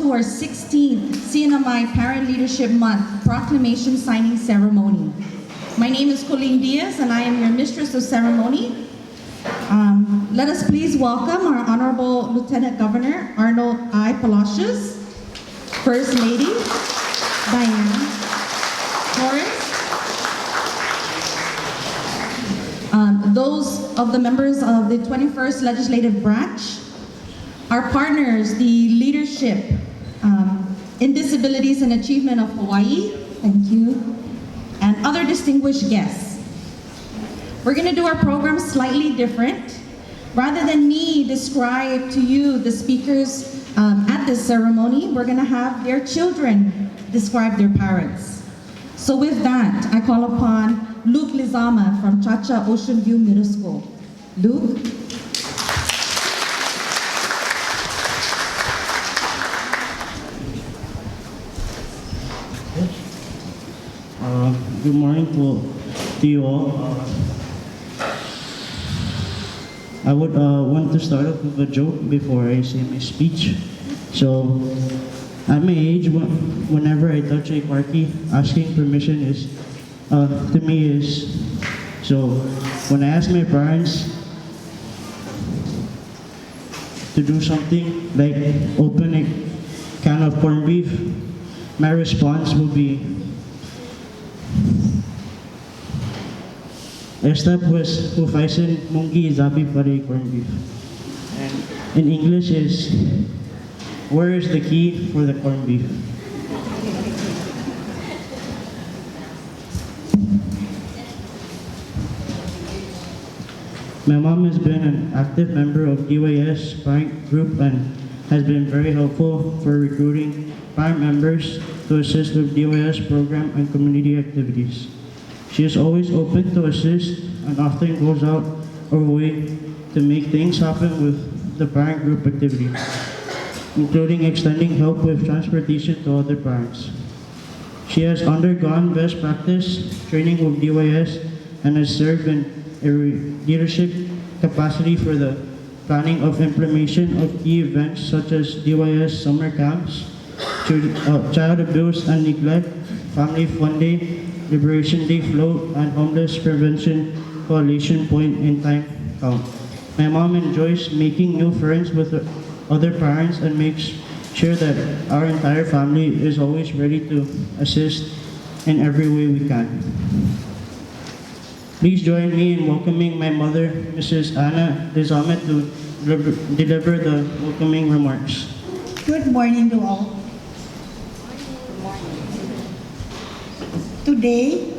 to our 16th CNMI Parent Leadership Month Proclamation Signing Ceremony. My name is Colleen Diaz and I am your Mistress of Ceremony. Let us please welcome our Honorable Lieutenant Governor Arnold I. Palacios, First Lady Diane Torres, those of the members of the 21st Legislative Branch, our partners, the leadership in Disabilities and Achievement of Hawaii, thank you, and other distinguished guests. We're going to do our program slightly different. Rather than me describe to you the speakers at this ceremony, we're going to have their children describe their parents. So with that, I call upon Luke Lizama from Chacha Ocean View Middle School. Luke. Good morning to you all. I would want to start off with a joke before I say my speech. So, at my age, whenever I touch a car key, asking permission is, to me is, so when I ask my parents to do something, like open a can of corned beef, my response will be, esta pues hufaisen mungi zabi para corned beef. And in English is, where is the key for the corned beef? My mom has been an active member of DYS parent group and has been very helpful for recruiting parent members to assist with DYS program and community activities. She is always open to assist and often goes out her way to make things happen with the parent group activities, including extending help with transportation to other parents. She has undergone best practice training with DYS and has served in a leadership capacity for the planning of implementation of key events such as DYS summer camps, child abuse and neglect, family fun day, Liberation Day float, and homeless prevention coalition point in time count. My mom enjoys making new friends with other parents and makes sure that our entire family is always ready to assist in every way we can. Please join me in welcoming my mother, Mrs. Anna Lizama, to deliver the welcoming remarks. Good morning to all. Today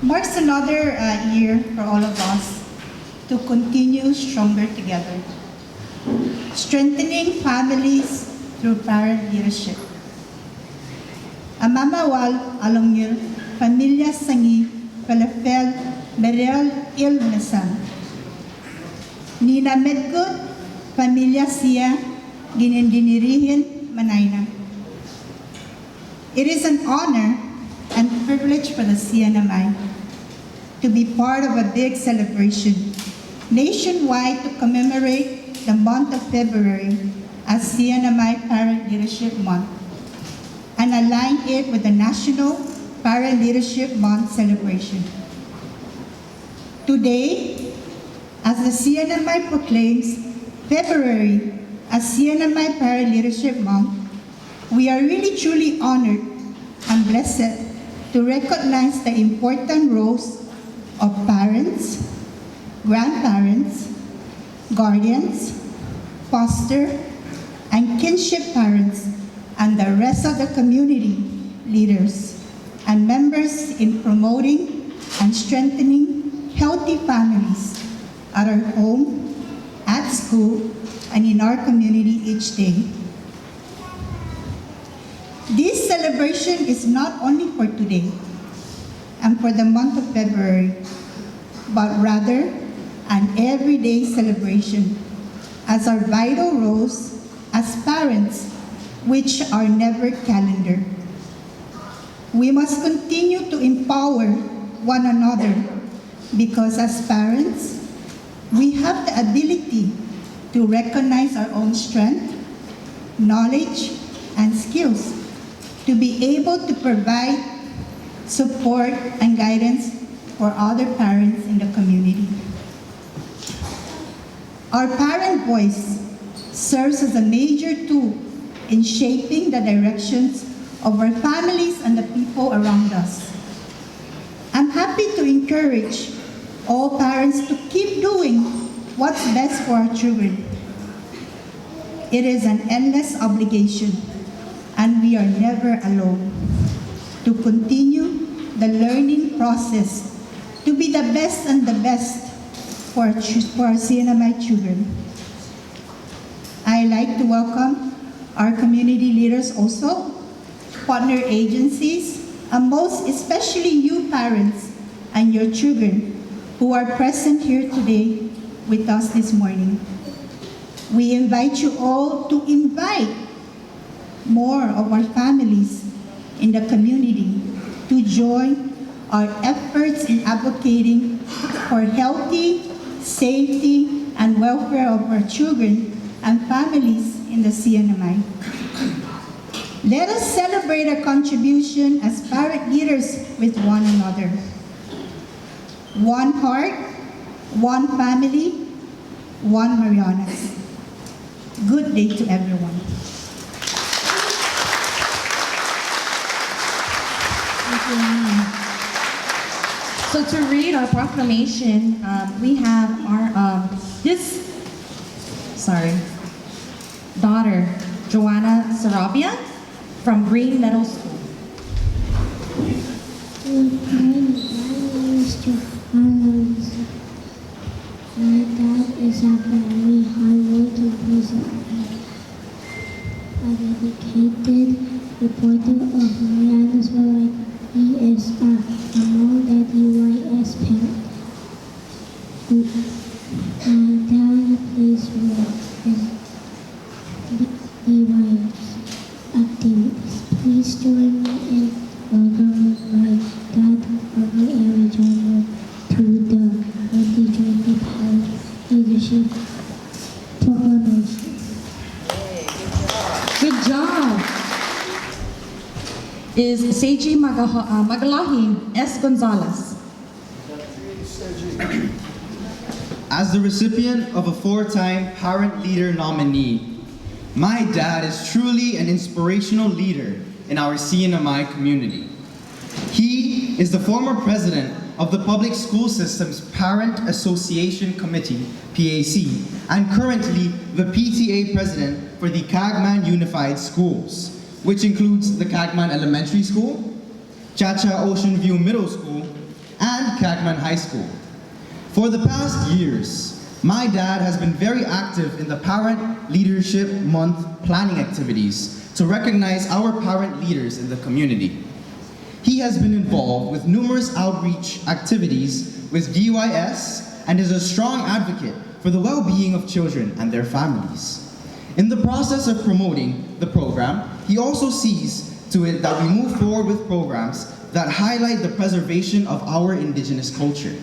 marks another year for all of us to continue stronger together, strengthening families through parent leadership. Amamawal alongil pamilya sangi falafel Merel Ilmesan. Nina Medgood, pamilya siya, ginindinirihin Manayna. It is an honor and privilege for the CNMI to be part of a big celebration nationwide to commemorate the month of February as CNMI Parent Leadership Month and align it with the National Parent Leadership Month celebration. Today, as the CNMI proclaims February as CNMI Parent Leadership Month, we are really truly honored and blessed to recognize the important roles of parents, grandparents, guardians, foster, and kinship parents, and the rest of the community leaders and members in promoting and strengthening healthy families at our home, at school, and in our community each day. This celebration is not only for today and for the month of February, but rather an everyday celebration as our vital roles as parents, which are never calendar. We must continue to empower one another because as parents, we have the ability to recognize our own strength, knowledge, and skills to be able to provide support and guidance for other parents in the community. Our parent voice serves as a major tool in shaping the directions of our families and the people around us. I'm happy to encourage all parents to keep doing what's best for our children. It is an endless obligation, and we are never alone, to continue the learning process to be the best and the best for our CNMI children. I'd like to welcome our community leaders also, partner agencies, and most especially you parents and your children who are present here today with us this morning. We invite you all to invite more of our families in the community to join our efforts in advocating for healthy, safety, and welfare of our children and families in the CNMI. Let us celebrate our contribution as parent leaders with one another. One heart, one family, one Marianas. Good day to everyone. Thank you, Anna. So to read our proclamation, we have our daughter, Joanna Sarabia from Green Meadow School. My name is Joanna. My dad is a very hardworking person. A dedicated reporter of Marianas World. He is among the DYS parent. My dad plays role in DYS activities. Please join me in welcoming my dad, Uncle Eric Jr., to the 2020 Parent Leadership Proclamation. Good job. Is Seiji Magalahi S. Gonzalez. As the recipient of a 4-time Parent Leader nominee, my dad is truly an inspirational leader in our CNMI community. He is the former president of the Public School System's Parent Association Committee, PAC, and currently the PTA president for the Cagman Unified Schools, which includes the Cagman Elementary School, Chacha Ocean View Middle School, and Cagman High School. For the past years, my dad has been very active in the Parent Leadership Month planning activities to recognize our parent leaders in the community. He has been involved with numerous outreach activities with DYS and is a strong advocate for the well-being of children and their families. In the process of promoting the program, he also sees to it that we move forward with programs that highlight the preservation of our indigenous culture.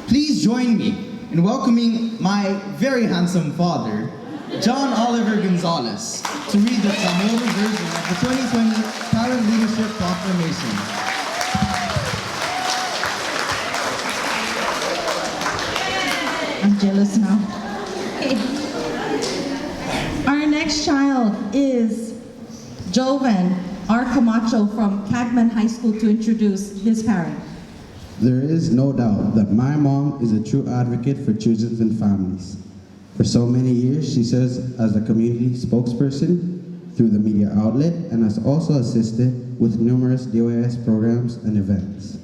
Please join me in welcoming my very handsome father, John Oliver Gonzalez, to read the Tamola version of the 2020 Parent Leadership Proclamation. I'm jealous now. Okay. Our next child is Jovan R. Camacho from Cagman High School to introduce his parent. There is no doubt that my mom is a true advocate for children and families. For so many years, she serves as a community spokesperson through the media outlet and has also assisted with numerous DYS programs and events.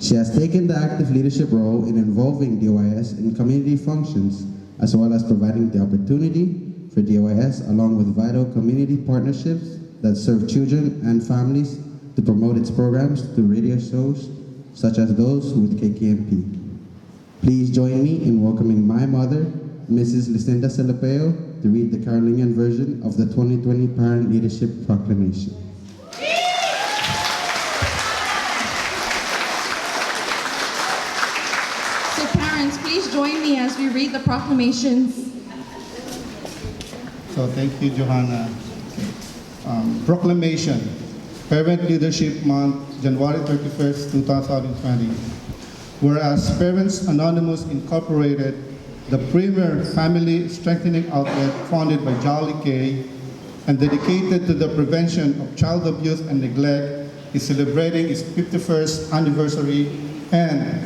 She has taken the active leadership role in involving DYS in community functions, as well as providing the opportunity for DYS along with vital community partnerships that serve children and families to promote its programs through radio shows such as those with KKMP. Please join me in welcoming my mother, Mrs. Lucinda Celapeo, to read the Carolinian version of the 2020 Parent Leadership Proclamation. So parents, please join me as we read the proclamations. So thank you, Johanna. Proclamation, Parent Leadership Month, January 31st, 2020. Whereas Parents Anonymous Incorporated, the premier family strengthening outlet founded by Jolly K and dedicated to the prevention of child abuse and neglect, is celebrating its 51st anniversary. And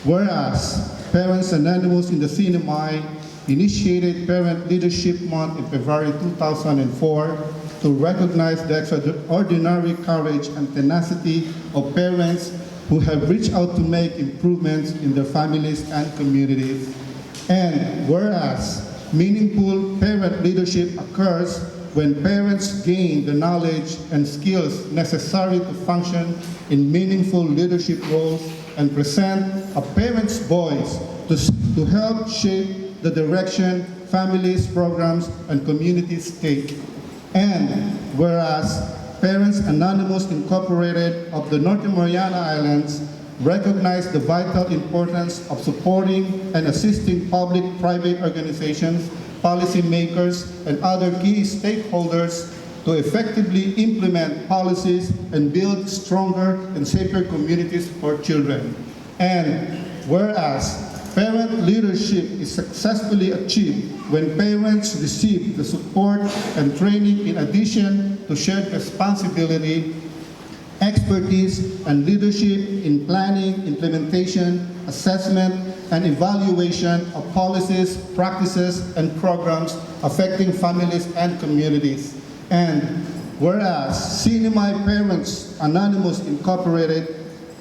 whereas Parents Anonymous in the CNMI initiated Parent Leadership Month in February 2004 to recognize the extraordinary courage and tenacity of parents who have reached out to make improvements in their families and communities. And whereas meaningful parent leadership occurs when parents gain the knowledge and skills necessary to function in meaningful leadership roles and present a parent's voice to help shape the direction families, programs, and communities take. And whereas Parents Anonymous Incorporated of the Northern Mariana Islands recognize the vital importance of supporting and assisting public-private organizations, policymakers, and other key stakeholders to effectively implement policies and build stronger and safer communities for children. And whereas parent leadership is successfully achieved when parents receive the support and training in addition to shared responsibility, expertise, and leadership in planning, implementation, assessment, and evaluation of policies, practices, and programs affecting families and communities. And whereas CNMI Parents Anonymous Incorporated,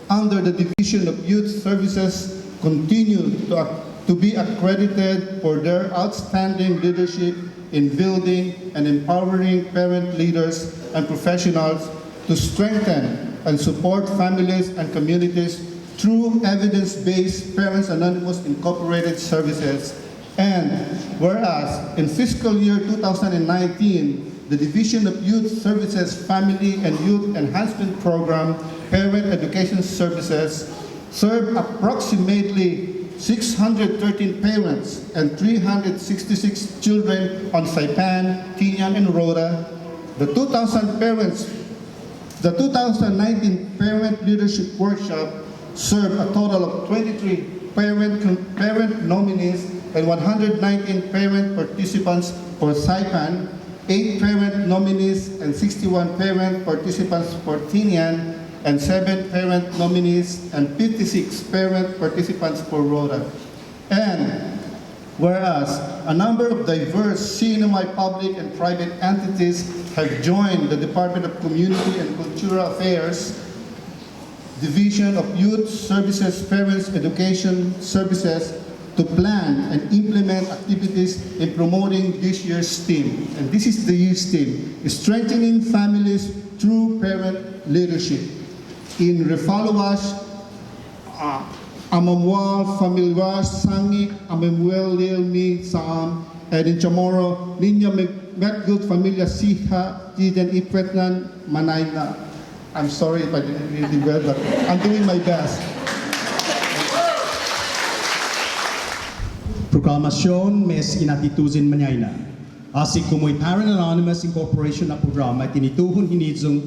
under the Division of Youth Services, continue to be accredited for their outstanding leadership in building and empowering parent leaders and professionals to strengthen and support families and communities through evidence-based Parents Anonymous Incorporated services. And whereas in fiscal year 2019, the Division of Youth Services Family and Youth Enhancement Program Parent Education Services served approximately 613 parents and 366 children on Saipan, Tinian, and Rota. The 2019 Parent Leadership Workshop served a total of 23 parent nominees and 119 parent participants for Saipan, 8 parent nominees and 61 parent participants for Tinian, and 7 parent nominees and 56 parent participants for Rota. And whereas a number of diverse CNMI public and private entities have joined the Department of Community and Cultural Affairs Division of Youth Services Parents Education Services to plan and implement activities in promoting this year's theme. And this is the year's theme, strengthening families through parent leadership. In Refaluwas, Amamwal, Familwas, Sangi, Amamwel, Lilmi, Saam, and in Chamorro, Ninya Metgud, Familia Siha, Tiden Ipretnan, Manayna. I'm sorry if I didn't really well, but I'm doing my best. Proclamation mes inatituzin manyayna. Asik kumoy Parent Anonymous Incorporation na programa tinituhon hinizong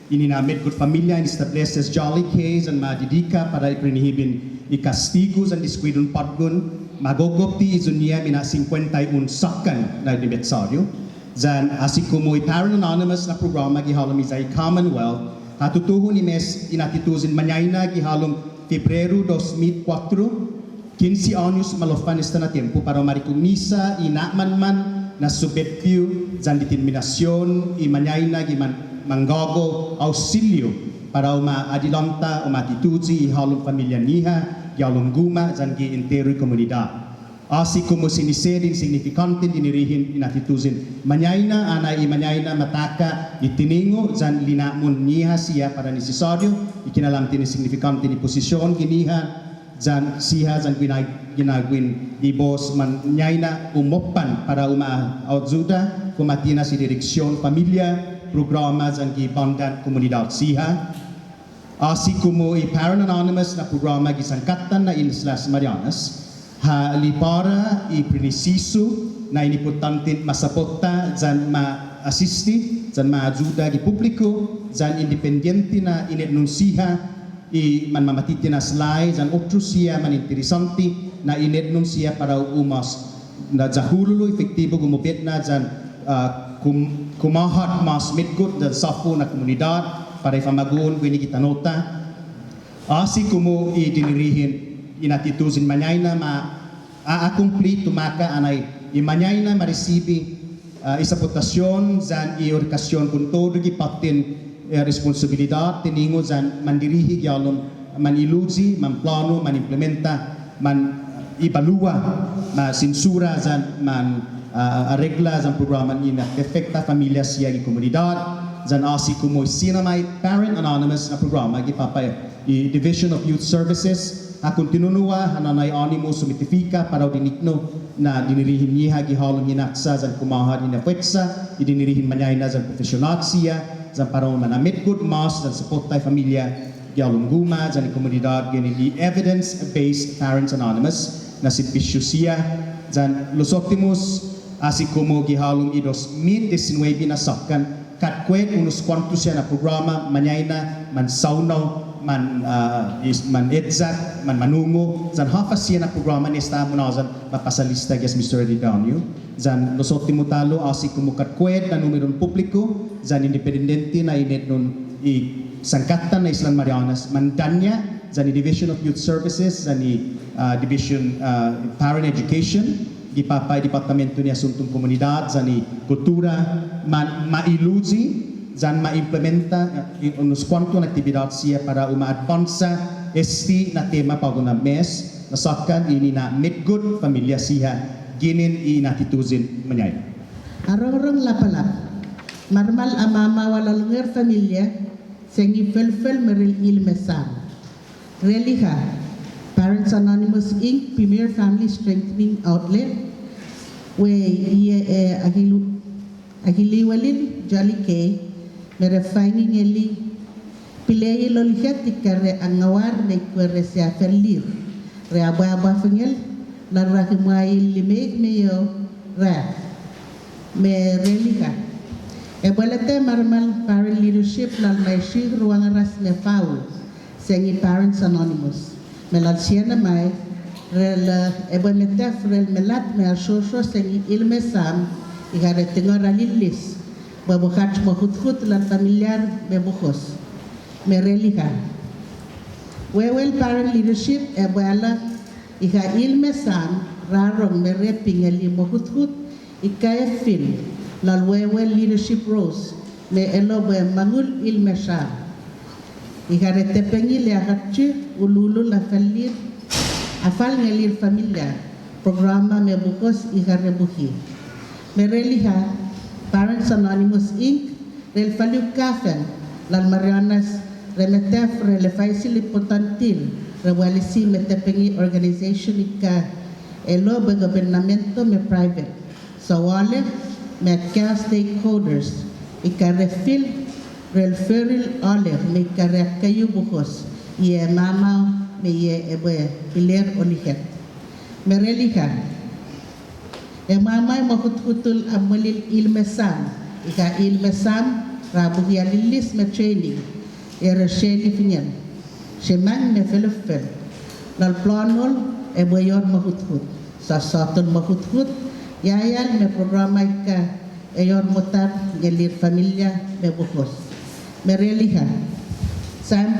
ininamit kut familia establishes Jolly Case and madidika para iprinihibin ikastigos ang diskwidon padgun magogopti izunia mina 51 sakan na anibersaryo. Zan asik kumoy Parent Anonymous na programa gihalom izay Commonwealth hatutuhon ni mes inatituzin manyayna gihalom Febrero 2004 15 anos malofan esta na tiempo para marikumisa inamanman na subetpio zan determinasyon imanyayna giman manggago auxilio para uma adilanta uma atitude ihalong pamilya niha gihalong guma zan gi entero komunidad. Asi como siniserin significante dinirihin inatituzin manyayna ana imanyayna mataka itiningo zan linamun niha siya para necesaryo ikinalamtin ni significante ni posisyon giniha zan siha zan ginagwin di boss man nyayna umopan para uma outzuda kumatina si direksyon pamilya programa zan gibandan komunidad siha asi como i Parent Anonymous na programa gisangkatan na Islas Marianas ha lipara i prinisiso na iniputantin masapota zan ma-asisti zan maajuda gi publiko, zan independiente na inenunsiha i man mamatiti na slide, zan otrusia man interesanti na inenunsiha para umas na zahululo efektibo gumupit na zan kumahat mas midgut zan safu na komunidad para ifamagun kini kita nota. Asi kumo idinirihin inatituzin manyayna a-complete tumaka anay imanyayna maresibi isa potasyon zan iorkasyon kun todo gipatin responsibilidad tiningo zan mandirihi gyalom maniluzi man plano man implementa man ibalua man sinsura zan man regla zan programa ina efekta familia siya gi komunidad zan asi kumo CNMI Parent Anonymous na programa gipapay i Division of Youth Services a kontinunua hananay animo sumitifika para dinikno na dinirihin niya gihalong hinaksa zan kumahad ina pwetsa idinirihin manyay na zan profesional siya zan para manamit good mas zan support tay familia gihalong guma zan komunidad gini i evidence-based Parents Anonymous na sitbisyo siya zan Los Optimus asi como gihalong i 2019 na sakkan katkwet unos kwanto siya na programa manyay na man saunaw man edzak man manungo zan hafa siya na programa ni sta mo na zan mapasalista gas Mr. Ridanyo zan Los Optimus talo asi kumukat kwed na numeron publiko zan independente na inet nun i sangkatan na Island Marianas mandanya zan i Division of Youth Services zan i Division Parent Education gipapay departamento ni asuntong komunidad zan i kultura man mailuzi zan ma-implementa unos kwanto na aktibidad siya para uma-advansa esti na tema pago na mes nasakan ini na midgood familia siya ginin inatituzin manyay. Arong-rong lapalap, marmal amama walalnger familia sengi felfel meril ilmesam. Reliha, Parents Anonymous Inc. Premier Family Strengthening Outlet, we agiliwalin Jolly K. mere finding eli pilei lolihet ikare angawar ne kwere sia felir re aba fengel la rahimai limek meyo ra me relika e bolete marmal parent leadership la maishi ruang ras me faul sengi Parents Anonymous melal CNMI rel e bolete frel melat me asosio sengi ilmesam igare tengora lilis babukat mahut-hut lan familiar bebukhos mereliha wewel parent leadership e bala iha ilmesan rarong mereping eli mahut-hut ikaya fil lan wewel leadership rose me elo be mangul ilmesa iha retepengi le agatchi ululu la falir afal ngelir familia programa me bukhos iha rebuhi mereliha Parents Anonymous Inc. Rel Faliu Kafen, Lal Marianas, Remetef, Relefaisi Lipotantil, Rewalisi Metepengi Organization Ika, Elo be Gobernamento me private, Sawale, me Kia stakeholders, Ika refil, Rel Feril Olive, me Ika Rekayu Buhos, Ye Mama, me Ye Ebe, Piler Olihet. Mereliha, e mamay mahut-hutul amalil ilmesam ika ilmesam rabu lilis me training e resheli finyan sheman me felfel lal planol e boyor mahut-hut sa satol mahut-hut yayal me programa ika e yor mutar gelir familia me buhos me reliha sam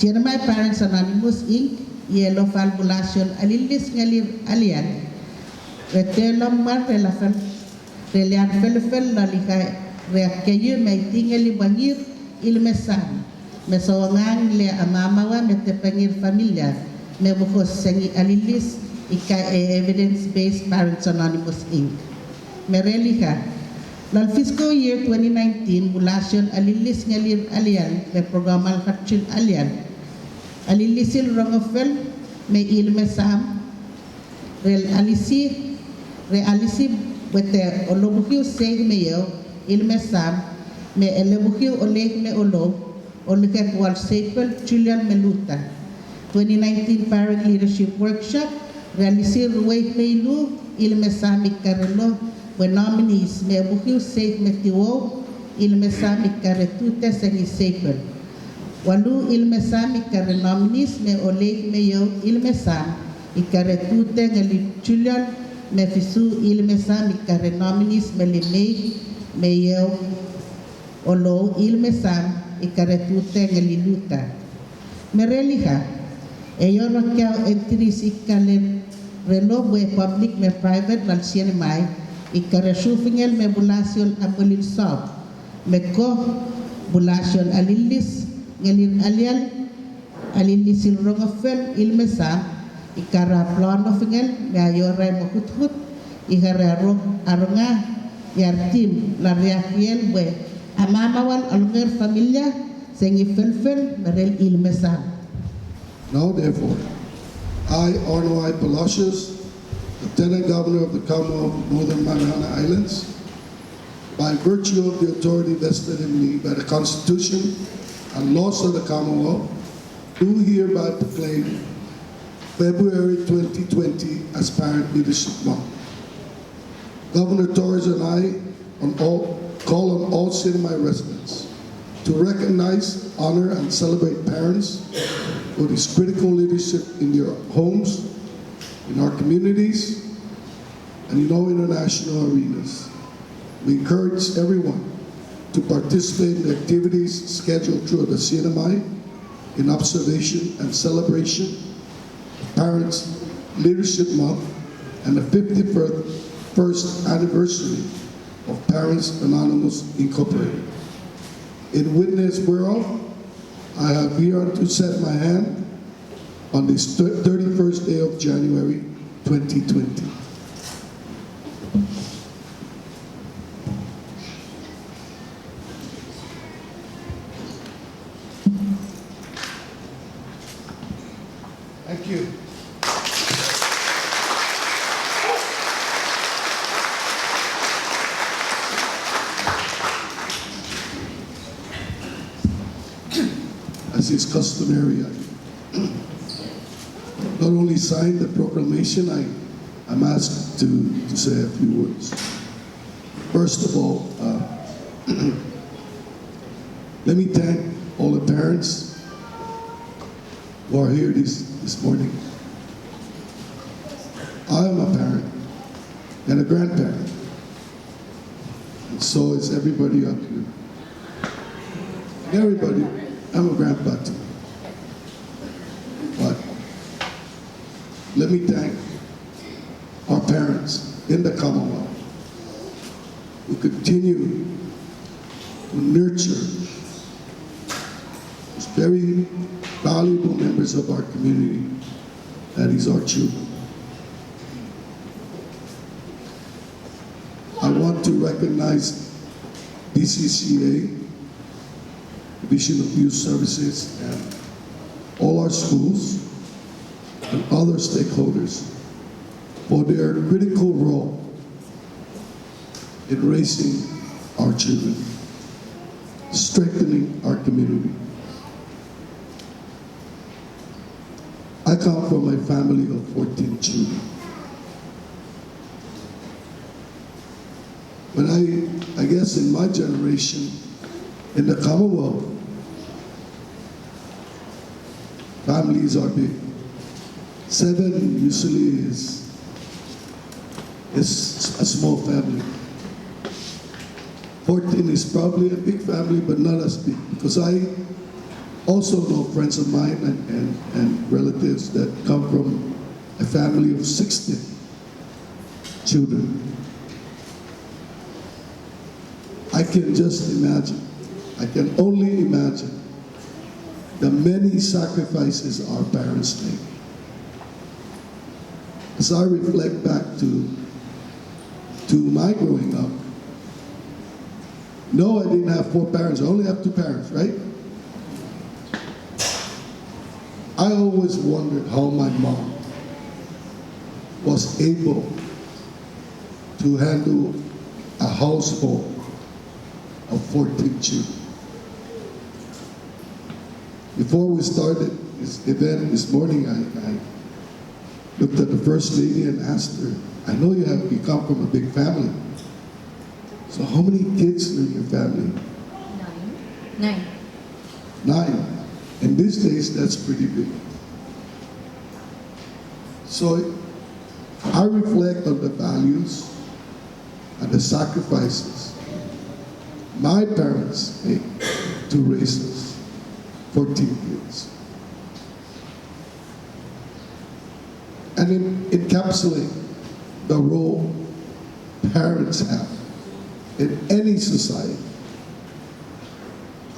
CNMI Parents Anonymous Inc. Yellow Falbulation alilis ngalir alian retelam mar relafan relian felfel lalika reakayu mai tinggali bangir ilmesan mesawangan le amamawa metepengir familia me bukhos sengi alilis ika evidence based Parents Anonymous Inc. Mereliha lal fiscal year 2019 bulasyon alilis ngalir alian me programal khatchil alian alilisil rongofel me ilmesam rel alisi realisi bete olobukiu seg meyo ilmesam me elebukiu oleg me olo oliket wal sepel Julian Meluta 2019 Parent Leadership Workshop realisir ruway meilu ilmesam ikarelo nominees me bukiu safe me tiwo ilmesami kare tute sengi seipel. Walu ilmesami kare nominees me olek me yo ilmesam ikare tute ngali chulian me fisu ilmesami kare nominees me limei me yo olo ilmesam ikare tute ngali luta. Mereliha yo rakyau entris ikale relo bue public me private nal CNMI ikare shufingel me bulasion amulin sob me ko bulasion alilis ngelin alial alilis ilrongofel ilmesa ikara plano fingel me ayore mo huthut ikare aronga yartim la riakiel bue amamawal alnger familia sengi felfel merel ilmesa. Now, therefore, I, Arno I. Palacios, Lieutenant Governor of the Commonwealth of Northern Mariana Islands, by virtue of the authority vested in me by the Constitution and laws of the Commonwealth, do hereby proclaim February 2020 as Parent Leadership Month. Governor Torres and I call on all CNMI residents to recognize, honor, and celebrate parents for this critical leadership in your homes, in our communities, and in all international arenas. We encourage everyone to participate in the activities scheduled through the CNMI in observation and celebration of Parents Leadership Month and the 51st anniversary of Parents Anonymous Incorporated. In witness whereof, I have here to set my hand on this 31st day of January 2020. Thank you. As is customary, I not only signed the proclamation, I'm asked to say a few words. First of all, let me thank all the parents who are here this morning. I am a parent and a grandparent, and so is everybody up here. And everybody, I'm a grandpa too. But let me thank our parents in the Commonwealth who continue to nurture these very valuable members of our community, that is our children. I want to recognize DCCA, Division of Youth Services, and all our schools and other stakeholders for their critical role in raising our children, strengthening our community. I come from a family of 14 children. But I guess in my generation, in the Commonwealth, families are big. 7 usually is a small family. 14 is probably a big family, but not as big, because I also know friends of mine and relatives that come from a family of 60 children. I can just imagine, I can only imagine the many sacrifices our parents make. As I reflect back to my growing up, no, I didn't have 4 parents, I only have 2 parents, right? I always wondered how my mom was able to handle a household of 14 children. Before we started this event this morning, I looked at the First Lady and asked her, I know you come from a big family. So how many kids in your family? 9. 9. In these days, that's pretty big. So I reflect on the values and the sacrifices my parents made to raise us, 14 kids. And encapsulate the role parents have in any society.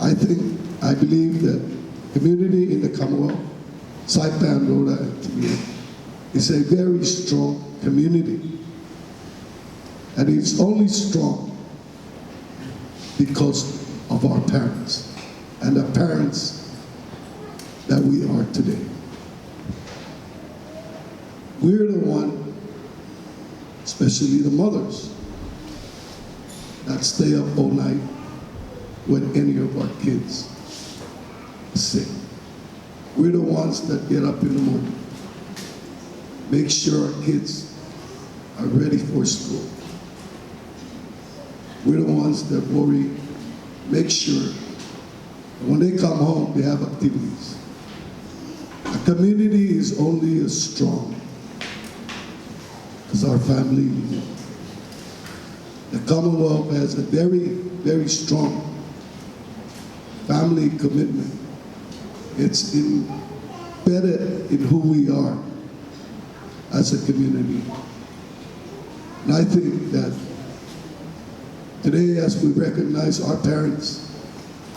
I believe that community in the Commonwealth, Saipan, Rhoda, and Timian, is a very strong community. And it's only strong because of our parents and the parents that we are today. We're the one, especially the mothers, that stay up all night when any of our kids are sick. We're the ones that get up in the morning, make sure our kids are ready for school. We're the ones that worry, make sure that when they come home, they have activities. A community is only as strong as our family unit. The Commonwealth has a very, very strong family commitment. It's embedded in who we are as a community. And I think that today, as we recognize our parents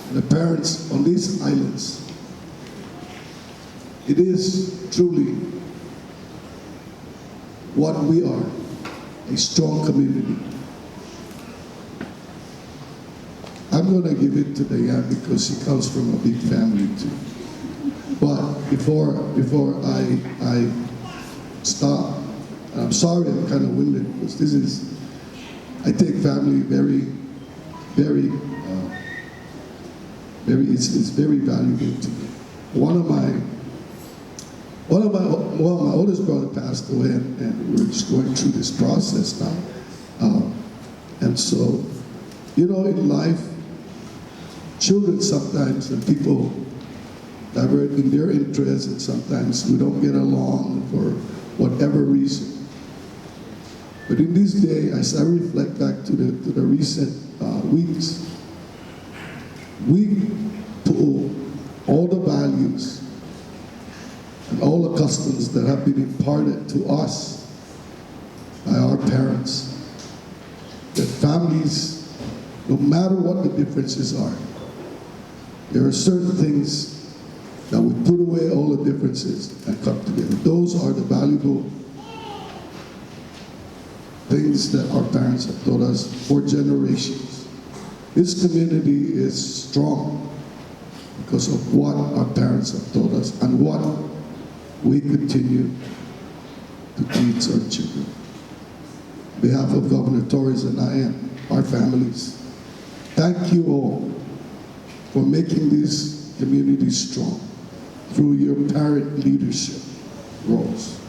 and the parents on these islands, it is truly what we are, a strong community. I'm going to give it to Diane because she comes from a big family too. But before I stop, and I'm sorry I'm kind of winded because I take family very, it's very valuable to me. My oldest brother passed away, and we're just going through this process now. And so, you know, in life, children sometimes and people divert in their interests, and sometimes we don't get along for whatever reason. But in this day, as I reflect back to the recent weeks, we pull all the values and all the customs that have been imparted to us by our parents. That families, no matter what the differences are, there are certain things that we put away all the differences and come together. Those are the valuable things that our parents have taught us for generations. This community is strong because of what our parents have taught us and what we continue to teach our children. On behalf of Governor Torres and I and our families, thank you all for making this community strong through your parent leadership roles.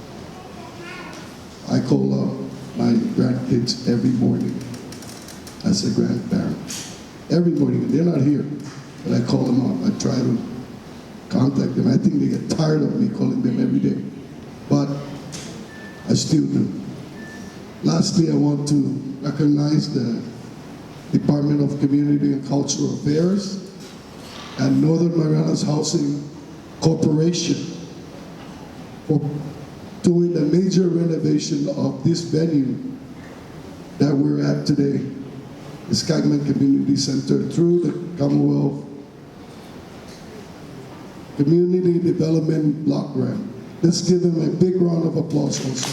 I call up my grandkids every morning as a grandparent. Every morning, they're not here, but I call them up. I try to contact them. I think they get tired of me calling them every day, but I still do. Lastly, I want to recognize the Department of Community and Cultural Affairs and Northern Marianas Housing Corporation for doing a major renovation of this venue that we're at today, the Skagman Community Center, through the Commonwealth Community Development Block Grant. Let's give them a big round of applause also.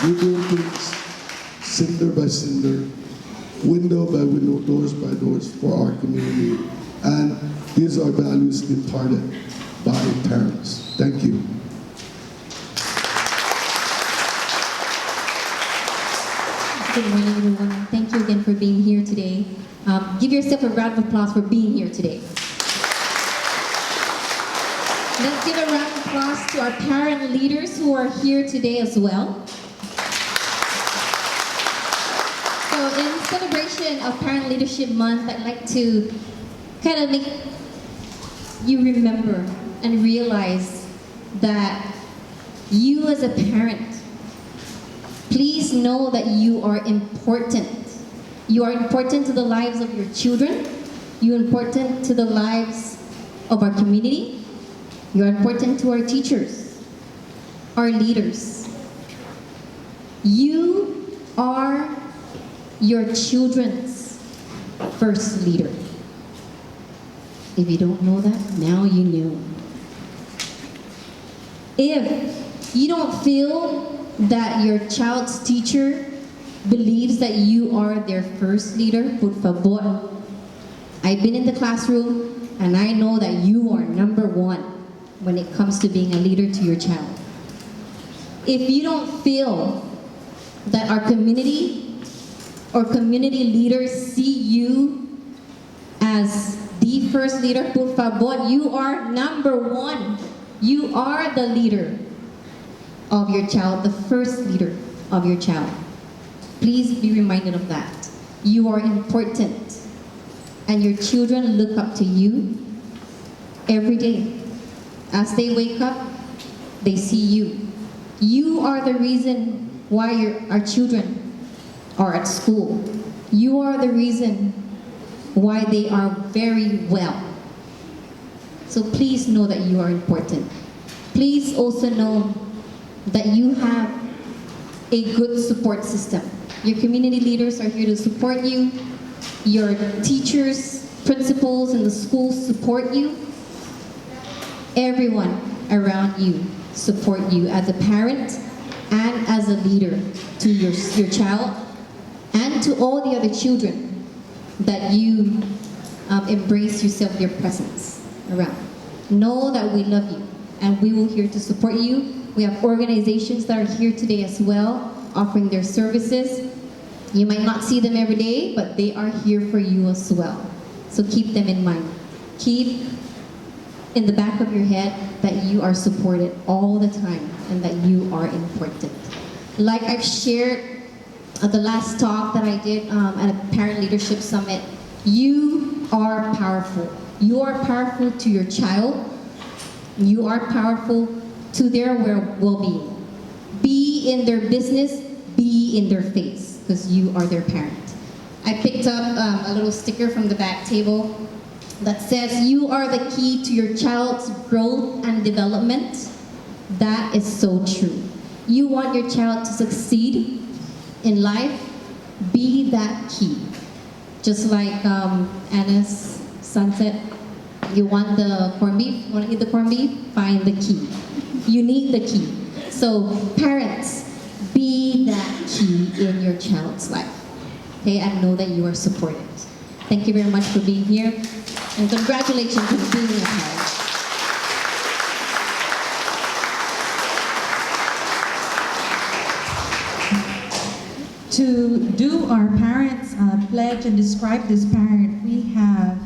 We're doing things cinder by cinder, window by window, doors by doors for our community. And these are values imparted by parents. Thank you. Good morning, everyone. Thank you again for being here today. Give yourself a round of applause for being here today. Let's give a round of applause to our parent leaders who are here today as well. in celebration of Parent Leadership Month, I'd like to kind of make you remember and realize that you as a parent, please know that you are important. You are important to the lives of your children. You are important to the lives of our community. You are important to our teachers, our leaders. You are your children's first leader. If you don't know that, now you know. If you don't feel that your child's teacher believes that you are their first leader, por favor. I've been in the classroom and I know that you are number one when it comes to being a leader to your child. If you don't feel that our community or community leaders see you as the first leader, por favor, you are number one. You are the leader of your child, the first leader of your child. Please be reminded of that. You are important, and your children look up to you every day. As they wake up, they see you. You are the reason why our children are at school. You are the reason why they are very well. So please know that you are important. Please also know that you have a good support system. Your community leaders are here to support you. Your teachers, principals in the schools support you. Everyone around you support you as a parent and as a leader to your child and to all the other children that you embrace yourself, your presence around. Know that we love you and we will here to support you. We have organizations that are here today as well, offering their services. You might not see them every day, but they are here for you as well. So keep them in mind. Keep in the back of your head that you are supported all the time and that you are important. Like I've shared at the last talk that I did at a Parent Leadership Summit, you are powerful. You are powerful to your child. You are powerful to their well-being. Be in their business, be in their face, because you are their parent. I picked up a little sticker from the back table that says, you are the key to your child's growth and development. That is so true. You want your child to succeed in life, be that key. Just like Anna's son said, you want the corned beef, you want to eat the corned beef? Find the key. You need the key. So parents, be that key in your child's life. Okay, and know that you are supported. Thank you very much for being here, and congratulations on being a parent. To do our parents' pledge and describe this parent, we have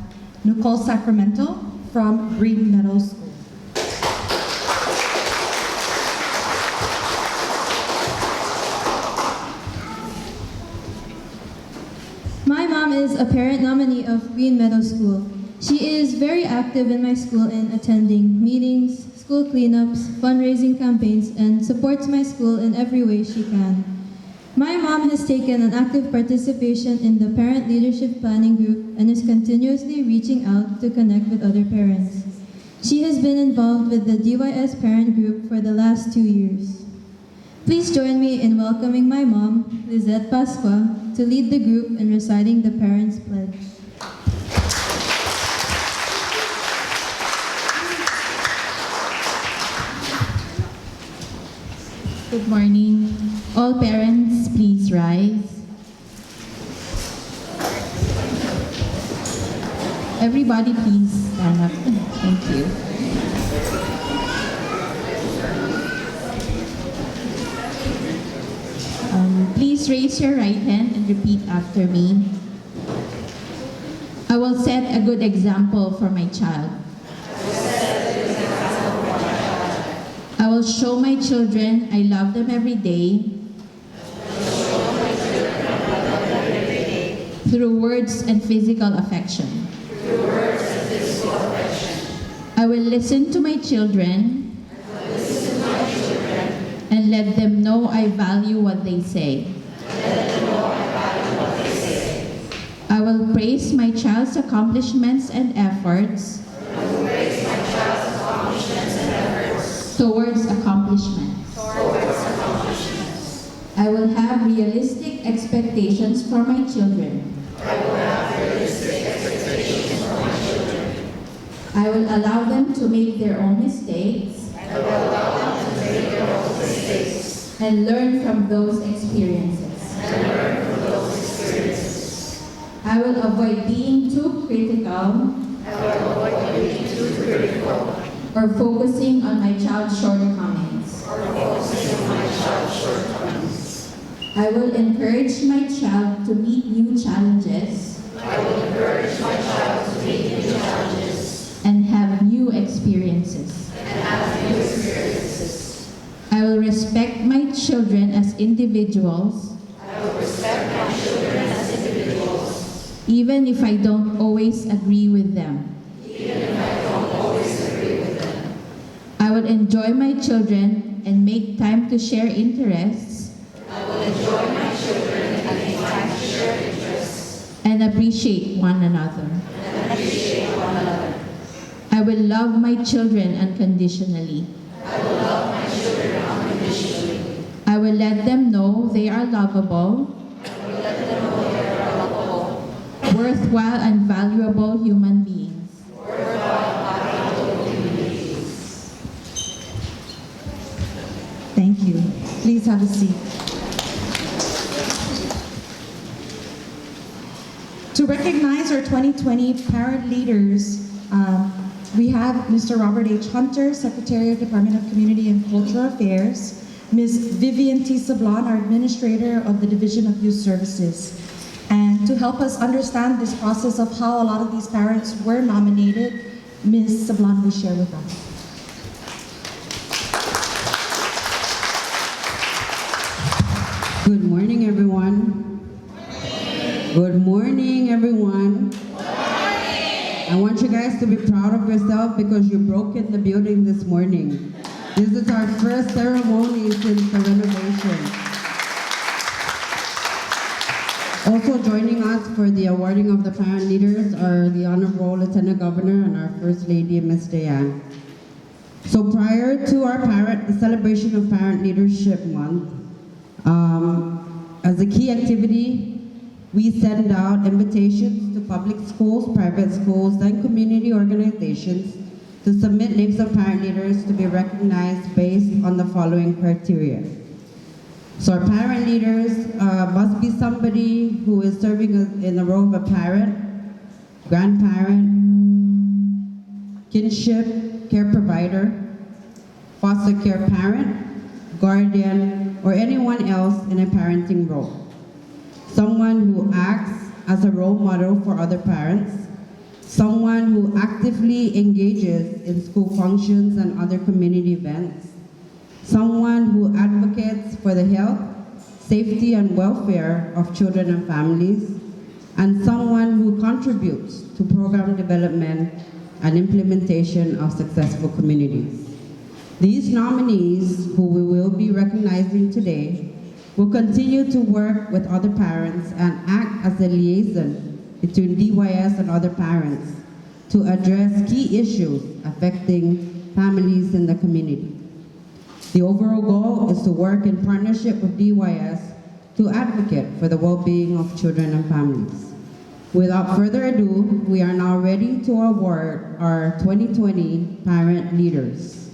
Nicole Sacramento from Green Meadow School. My mom is a parent nominee of Green Meadow School. She is very active in my school in attending meetings, school cleanups, fundraising campaigns, and supports my school in every way she can. My mom has taken an active participation in the Parent Leadership Planning Group and is continuously reaching out to connect with other parents. She has been involved with the DYS Parent Group for the last 2 years. Please join me in welcoming my mom, Lizette Pasqua, to lead the group in reciting the Parents' Pledge. Good morning. All parents, please rise. Everybody, please stand up. Thank you. Please raise your right hand and repeat after me. I will set a good example for my child. I will show my children I love them every day. through words and physical affection. I will listen to my children and let them know I value what they say. I will praise my child's accomplishments and efforts towards accomplishment. I will have realistic expectations for my children. I will allow them to make their own mistakes and learn from those experiences. I will avoid being too critical or focusing on my child's shortcomings. I will encourage my child to meet new challenges and have new experiences. I will respect my children as individuals even if I don't always agree with them. I will enjoy my children and make time to share interests and appreciate one another. I will love my children unconditionally. I will let them know they are lovable, worthwhile and valuable human beings. Thank you. Please have a seat. To recognize our 2020 parent leaders, we have Mr. Robert H. Hunter, Secretary of Department of Community and Cultural Affairs, Ms. Vivian T. Sablon, our Administrator of the Division of Youth Services. And to help us understand this process of how a lot of these parents were nominated, Ms. Sablon will share with us. Good morning, everyone. Good morning, everyone. I want you guys to be proud of yourself because you broke in the building this morning. This is our first ceremony since the renovation. Also joining us for the awarding of the parent leaders are the Honorable Lieutenant Governor and our First Lady, Ms. Diane. So prior to the celebration of Parent Leadership Month, as a key activity, we send out invitations to public schools, private schools, and community organizations to submit names of parent leaders to be recognized based on the following criteria. So our parent leaders must be somebody who is serving in the role of a parent, grandparent, kinship care provider, foster care parent, guardian, or anyone else in a parenting role. Someone who acts as a role model for other parents, someone who actively engages in school functions and other community events, someone who advocates for the health, safety, and welfare of children and families, and someone who contributes to program development and implementation of successful communities. These nominees, who we will be recognizing today, will continue to work with other parents and act as a liaison between DYS and other parents to address key issues affecting families in the community. The overall goal is to work in partnership with DYS to advocate for the well-being of children and families. Without further ado, we are now ready to award our 2020 parent leaders.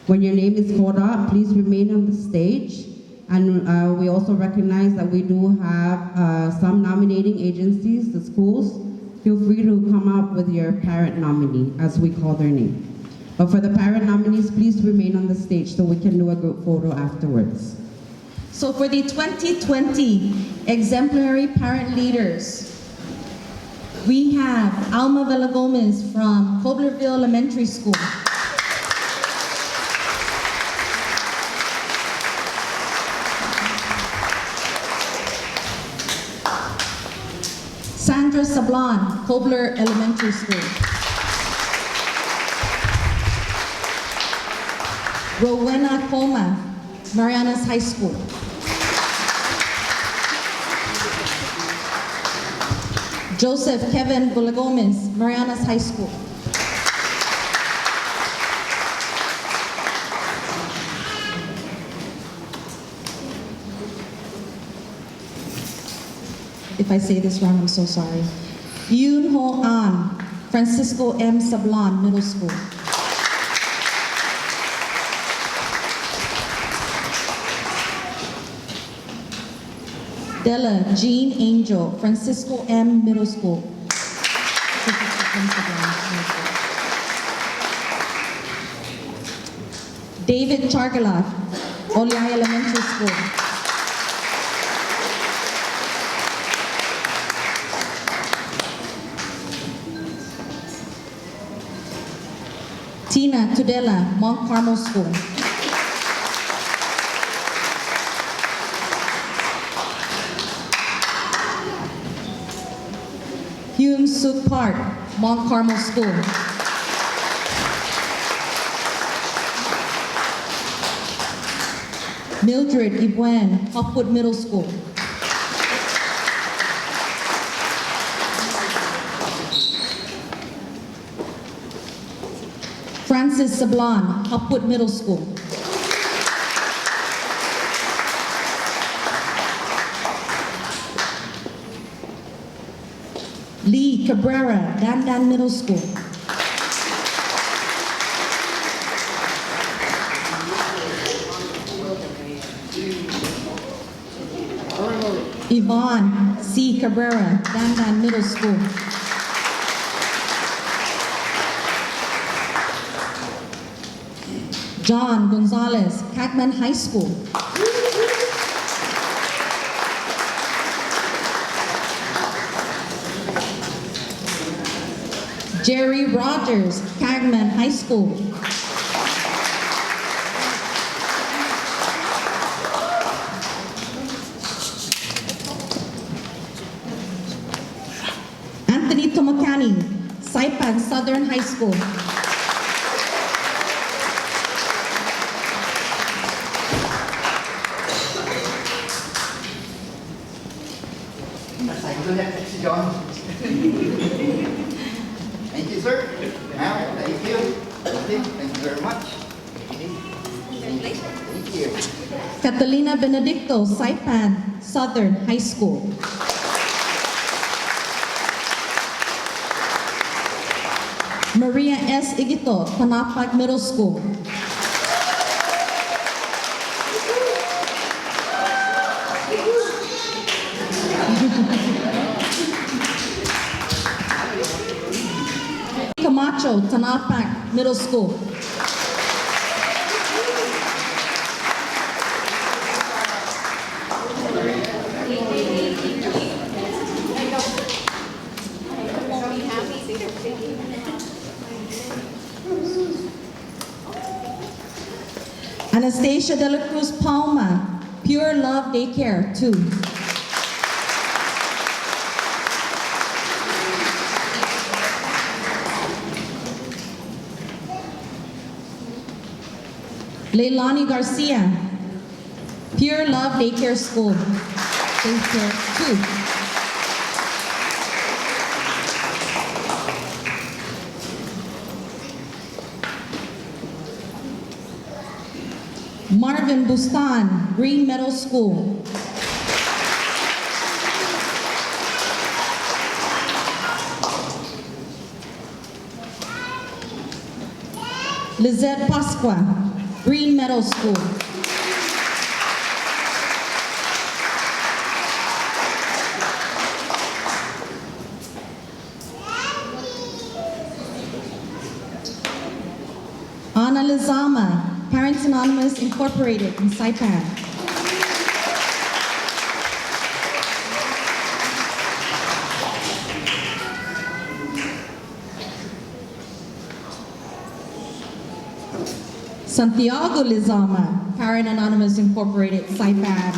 When your name is called out, please remain on the stage. And we also recognize that we do have some nominating agencies, the schools. Feel free to come up with your parent nominee as we call their name. But for the parent nominees, please remain on the stage so we can do a group photo afterwards. So for the 2020 exemplary parent leaders, we have Alma Villagomez from Coblerville Elementary School. Sandra Sablan, Kobler Elementary School. Rowena Coma, Marianas High School. Joseph Kevin Bulagomez, Marianas High School. If I say this wrong, I'm so sorry. Yoon Ho An, Francisco M. Sablan Middle School. Della Jean Angel, Francisco M. Middle School. David Chargalaf, Oliai Elementary School. Tina Tudela, Mount Carmel School. Hyun Suk Park, Mount Carmel School. Mildred Ibuen, Hopwood Middle School. Francis Sablan, Hopwood Middle School. Lee Cabrera, Dan Dan Middle School. Yvonne C. Cabrera, Dan Dan Middle School. John Gonzalez, Catman High School. Jerry Rogers, Cagman High School. Anthony Tomokani, Saipan Southern High School. Thank you, sir. Ma'am, thank you. Thank you very much. Thank you. Catalina Benedicto, Saipan Southern High School. Maria S. Igito, Panapag Middle School. Camacho, Tanapak Middle School. Anastasia de la Cruz Palma, Pure Love Daycare 2. Leilani Garcia, Pure Love Daycare School, Daycare 2. Marvin Bustan, Green Meadow School. Lizette Pasqua, Green Meadow School. Ana Lizama, Parents Anonymous Incorporated in Saipan. Santiago Lizama, Parent Anonymous Incorporated, Saipan.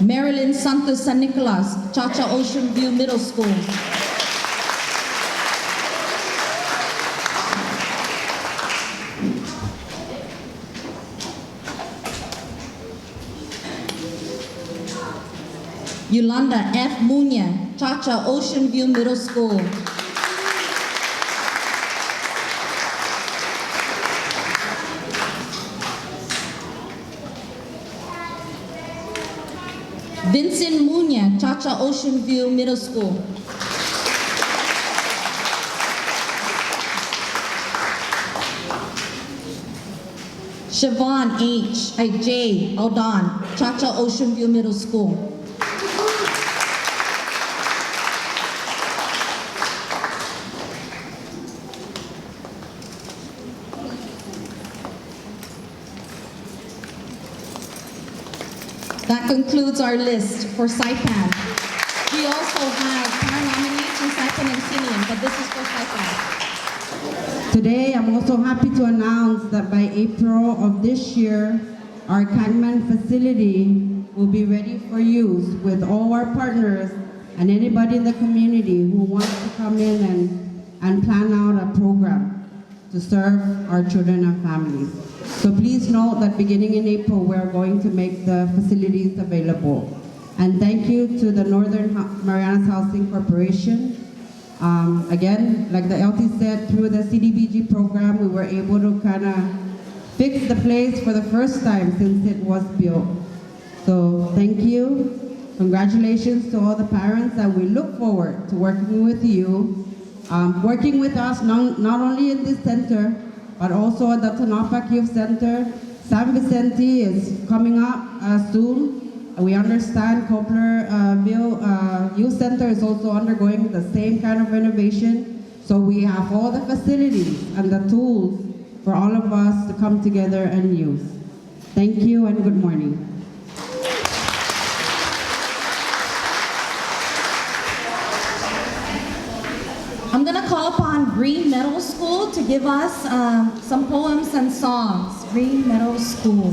Marilyn Santos San Nicolas, Chacha Ocean View Middle School. Yolanda F. Munya, Chacha Ocean View Middle School. Vincent Munya, Chacha Ocean View Middle School. Siobhan J. Aldon, Chacha Ocean View Middle School. That concludes our list for Saipan. We also have parent nominees from Saipan and Sinian, but this is for Saipan. Today, I'm also happy to announce that by April of this year, our Kangman facility will be ready for use with all our partners and anybody in the community who wants to come in and plan out a program to serve our children and families. So please note that beginning in April, we're going to make the facilities available. And thank you to the Northern Marianas Housing Corporation. Again, like the LT said, through the CDBG program, we were able to kind of fix the place for the first time since it was built. So thank you. Congratulations to all the parents, and we look forward to working with you, working with us not only in this center, but also at the Tanapak Youth Center. San Vicente is coming up soon. We understand Cobblerville Youth Center is also undergoing the same kind of renovation. So we have all the facilities and the tools for all of us to come together and use. Thank you and good morning. I'm gonna call upon Green Meadow School to give us some poems and songs. Green Meadow School.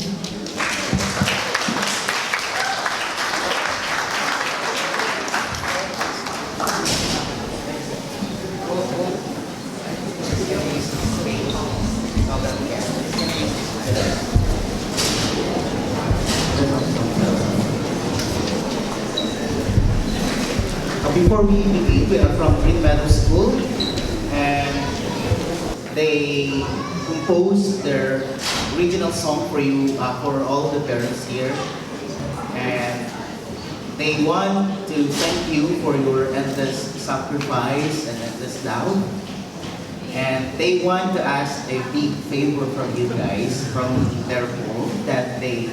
Before we begin, we are from Green Meadow School, and they composed their original song for you, for all the parents here. And they want to thank you for your endless sacrifice and endless love. And they want to ask a big favor from you guys, from their poem that they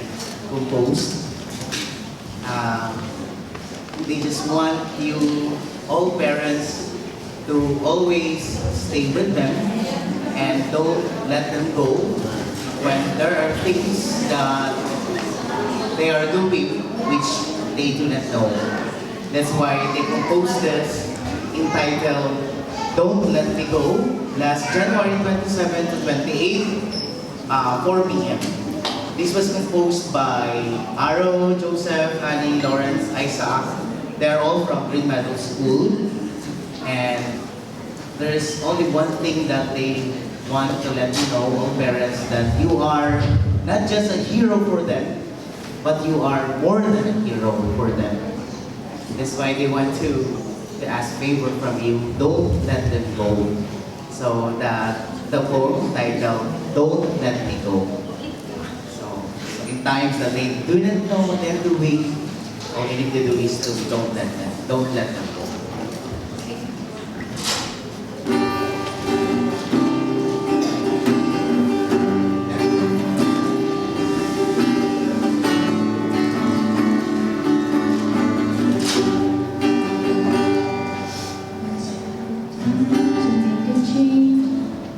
composed. They just want you, all parents, to always stay with them and don't let them go when there are things that they are doing which they do not know. That's why they composed this entitled Don't Let Me Go, last January 27 to 28, 4 p.m. This was composed by Aro, Joseph, Annie, Lawrence, Isaac. They're all from Green Meadow School, and there's only one thing that they want to let you know, all parents, that you are not just a hero for them, but you are more than a hero for them. That's why they want to ask favor from you, don't let them go. So that the poem titled, Don't Let Me Go. So in times that they do not know what they're doing, all you need to do is to don't let them go.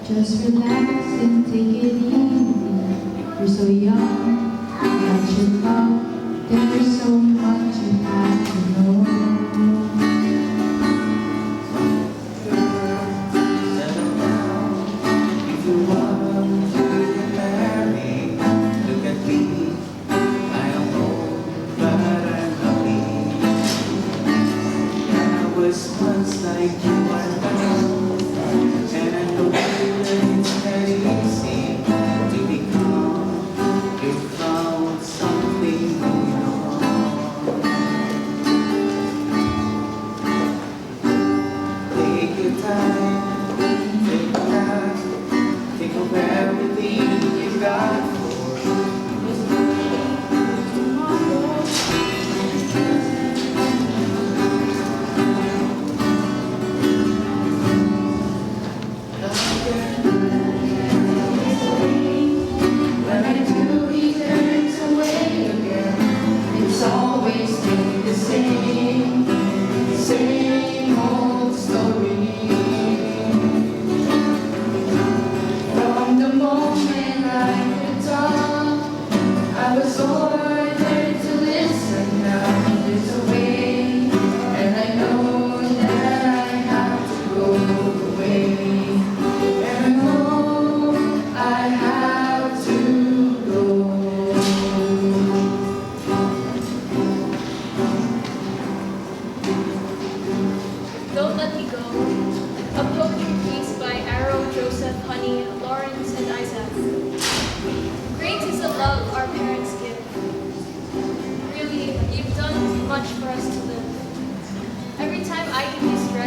Just relax and take it easy. You're so young, let your love. There's so much you have to know. Settle down. If you want to get married, look at me. I am old, but I'm not.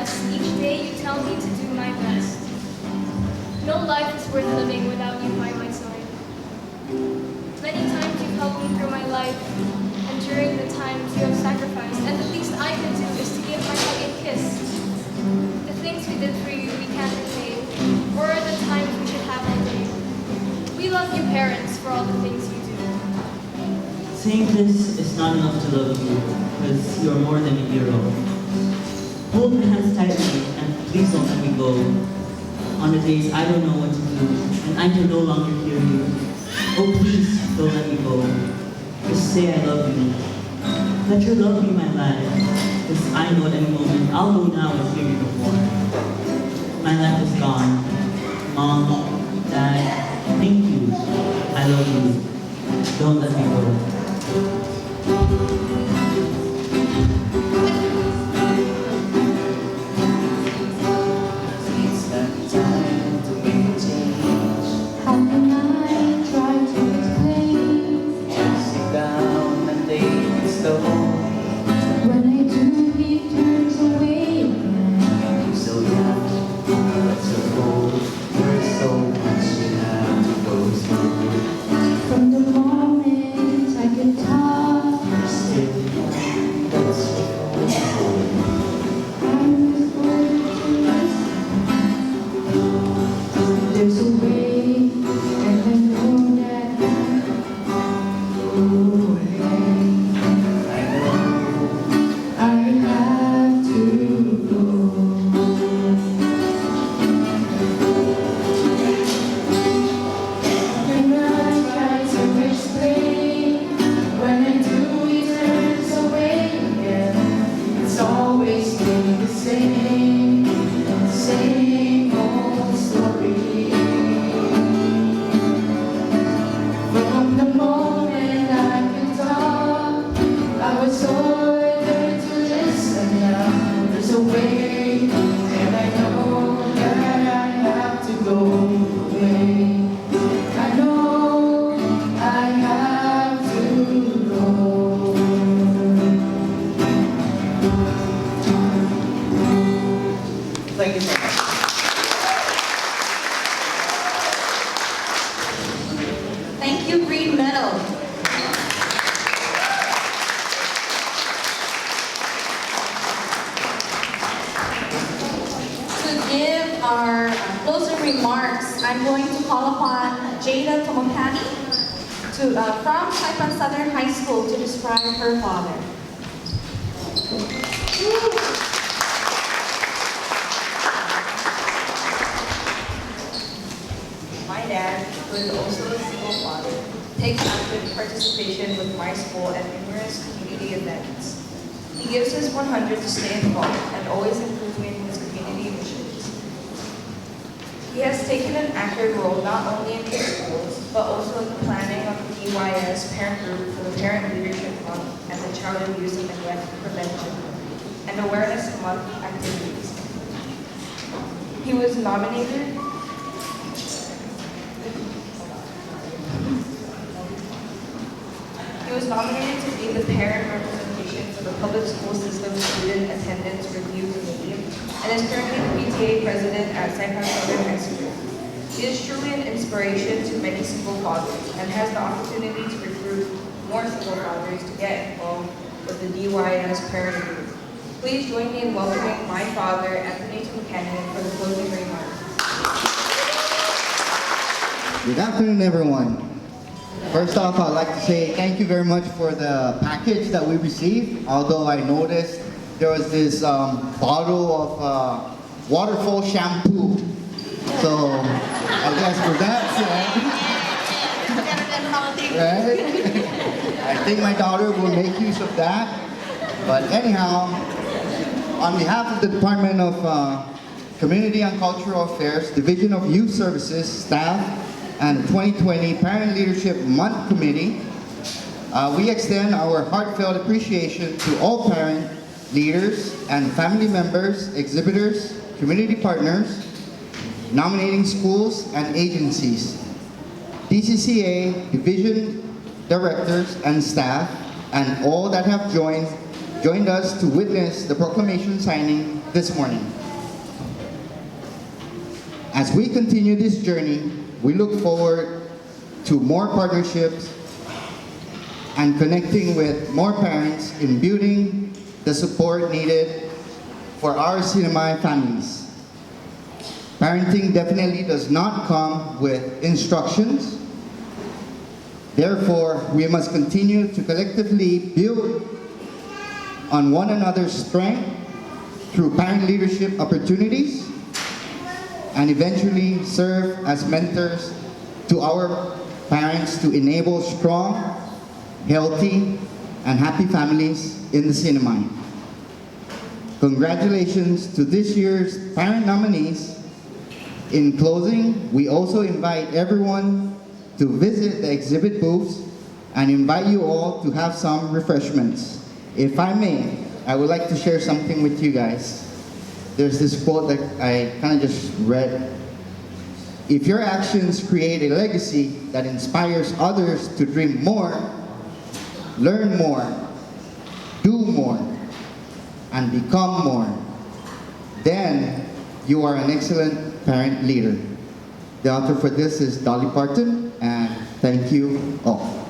best. Each day you tell me to do my best. No life is worth living without you by my side. Many times you've helped me through my life, and during the times you have sacrificed, and the least I can do is to give my heart a kiss. The things we did for you we can't repay, or the times we should have our day. We love you parents for all the things you do. Saying this is not enough to love you, because you are more than a hero. Hold my hands tightly, and please don't let me go. On the days I don't know what to do, and I can no longer hear you. Oh please, don't let me go. Just say I love you. Let your love be my life, because I know at any moment I'll go now and hear you no more. My life is gone. Mom, Dad, thank you. I love you. Don't let me go. It's not time to make a change. How can I try to explain? Just sit down and take it slow. When I do, he turns away again. You're so young, but so old. There's so much you have to go through. From the moment I can talk, You're still young, that's so I was born to listen. There's a way, and I know that I have to go. When I try to explain, when I do, he turns away again. It's always been the same old story. From the moment I could talk, I was ordered to listen. Now there's a way, and I know that I have to go away. I know I have to go. Thank you so much. Thank you, Green Medal. To give our closing remarks, I'm going to call upon Jada Tomopani from Saipan Southern High School to describe her father. My dad, who is also a single father, takes active participation with my school at numerous community events. He gives his 100 to stay involved and always improving his community initiatives. He has taken an active role not only in his schools, but also in the planning of the DYS parent group for the Parent Leadership Month and the Child Abuse and Neglect Prevention and Awareness Month activities. He was nominated to be the parent representation for the public school system student attendance review committee and is currently the PTA president at Saipan Southern High School. He is truly an inspiration to many single fathers and has the opportunity to recruit more single fathers to get involved with the DYS parent group. Please join me in welcoming my father, Anthony Tumcannon, for the closing remarks. Good afternoon, everyone. First off, I'd like to say thank you very much for the package that we received. Although I noticed there was this bottle of waterfall shampoo. So I guess for that, right? I think my daughter will make use of that. But anyhow, on behalf of the Department of Community and Cultural Affairs, Division of Youth Services, staff, and 2020 Parent Leadership Month Committee, we extend our heartfelt appreciation to all parent, leaders, and family members, exhibitors, community partners, nominating schools and agencies, DCCA, division directors and staff, and all that have joined joined us to witness the proclamation signing this morning. As we continue this journey, we look forward to more partnerships and connecting with more parents in building the support needed for our CNMI families. Parenting definitely does not come with instructions. Therefore, we must continue to collectively build on one another's strength through parent leadership opportunities and eventually serve as mentors to our parents to enable strong, healthy, and happy families in the CNMI. Congratulations to this year's parent nominees. In closing, we also invite everyone to visit the exhibit booths and invite you all to have some refreshments. If I may, I would like to share something with you guys. There's this quote that I kind of just read. If your actions create a legacy that inspires others to dream more, learn more, do more, and become more, then you are an excellent parent leader. The author for this is Dolly Parton, and thank you all.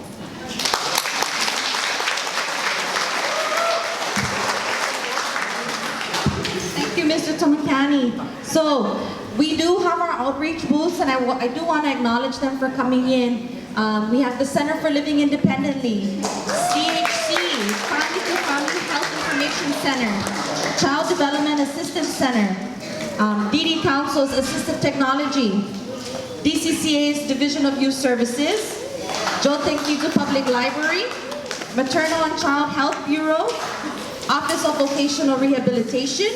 Thank you, Mr. Tomakani. So we do have our outreach booths, and I do want to acknowledge them for coming in. We have the Center for Living Independently, CHC, Family to Family Health Information Center, Child Development Assistance Center, DD Council's Assistive Technology, DCCA's Division of Youth Services, Jotenkidu Public Library, Maternal and Child Health Bureau, Office of Vocational Rehabilitation,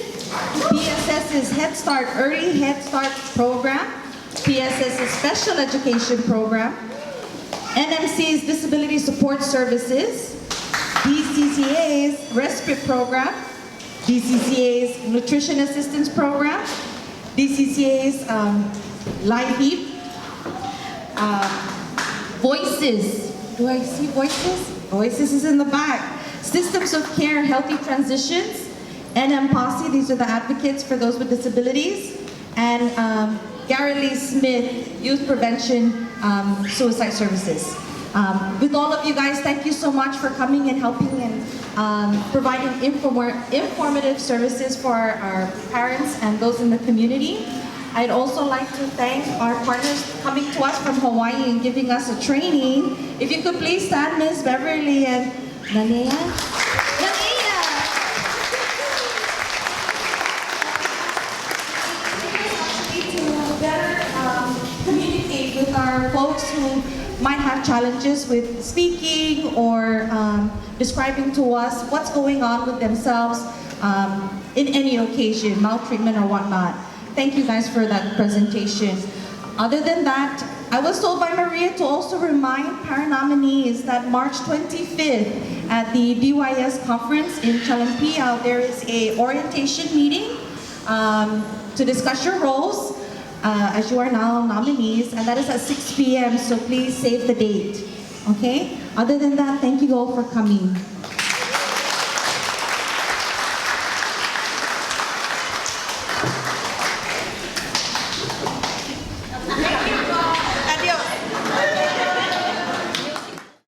PSS's Head Start Early Head Start Program, PSS's Special Education Program, NMC's Disability Support Services, DCCA's Respite Program, DCCA's Nutrition Assistance Program, DCCA's Live Heap, Voices. Do I see Voices? Voices is in the back. Systems of Care, Healthy Transitions, NM Posse, these are the advocates for those with disabilities, and Gary Lee Smith, Youth Prevention Suicide Services. With all of you guys, thank you so much for coming and helping and providing informative services for our parents and those in the community. I'd also like to thank our partners coming to us from Hawaii and giving us a training. If you could please stand, Ms. Beverly and Nanea. To better communicate with our folks who might have challenges with speaking or describing to us what's going on with themselves in any occasion, maltreatment or whatnot. Thank you guys for that presentation. Other than that, I was told by Maria to also remind parent nominees that March 25th at the DYS conference in Chalampiao, there is a orientation meeting to discuss your roles as you are now nominees, and that is at 6 p.m., so please save the date, okay? Other than that, thank you all for coming.